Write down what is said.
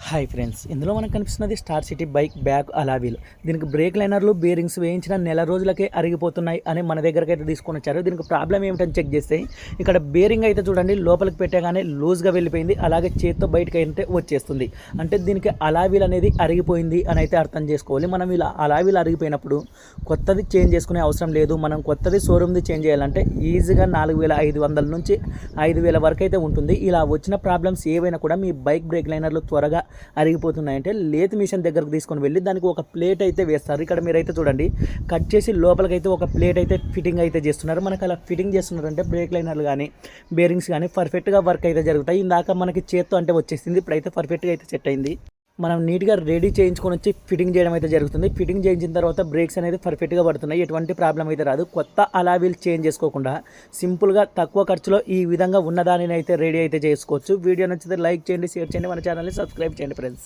Hi friends, ఇందులో మనకు కనిపిస్తున్నది స్టార్ సిటీ బైక్ బ్యాక్ అలావీల్. దీనికి బ్రేక్ లైనర్లు బేరింగ్స్ వేయించిన నెల రోజులకే అరిగిపోతున్నాయి అని మన దగ్గరికి అయితే తీసుకొని వచ్చారు. దీనికి ప్రాబ్లం ఏమిటని చెక్ చేస్తే ఇక్కడ బేరింగ్ అయితే చూడండి లోపలికి పెట్టగానే లూజ్గా వెళ్ళిపోయింది, అలాగే చేత్తో బయటకు అయితే వచ్చేస్తుంది. అంటే దీనికి అలావీల్ అనేది అరిగిపోయింది అని అయితే అర్థం చేసుకోవాలి. మనం ఇలా అలావీల్ అరిగిపోయినప్పుడు కొత్తది చేంజ్ చేసుకునే అవసరం లేదు. మనం కొత్తది షోరూమ్ది చేంజ్ చేయాలంటే ఈజీగా 4500 నుంచి 5000 వరకు అయితే ఉంటుంది. ఇలా వచ్చిన ప్రాబ్లమ్స్ ఏవైనా కూడా మీ బైక్ బ్రేక్ లైనర్లు త్వరగా అరిగిపోతున్నాయంటే లేత్ మిషన్ దగ్గరకు తీసుకొని వెళ్ళి దానికి ఒక ప్లేట్ అయితే వేస్తారు. ఇక్కడ మీరైతే చూడండి కట్ చేసి లోపలికైతే ఒక ప్లేట్ అయితే ఫిట్టింగ్ అయితే చేస్తున్నారు. మనకు అలా ఫిట్టింగ్ చేస్తున్నారంటే బ్రేక్ లైనర్లు కానీ బేరింగ్స్ కానీ పర్ఫెక్ట్గా వర్క్ అయితే జరుగుతాయి. ఇందాక మనకి చేత్తో అంటే వచ్చేసింది, ఇప్పుడైతే పర్ఫెక్ట్గా అయితే సెట్ అయింది. మనం నీట్గా రెడీ చేయించుకొని వచ్చి ఫిట్టింగ్ చేయడం అయితే జరుగుతుంది. ఫిట్టింగ్ చేయించిన తర్వాత బ్రేక్స్ అనేది పర్ఫెక్ట్గా పడుతున్నాయి, ఎటువంటి ప్రాబ్లం అయితే రాదు. కొత్త అలావీల్ చేంజ్ చేసుకోకుండా సింపుల్గా తక్కువ ఖర్చులో ఈ విధంగా ఉన్నదానిని అయితే రెడీ అయితే చేసుకోవచ్చు. వీడియో నచ్చితే లైక్ చేయండి, షేర్ చేయండి, మన ఛానల్ని సబ్స్క్రైబ్ చేయండి ఫ్రెండ్స్.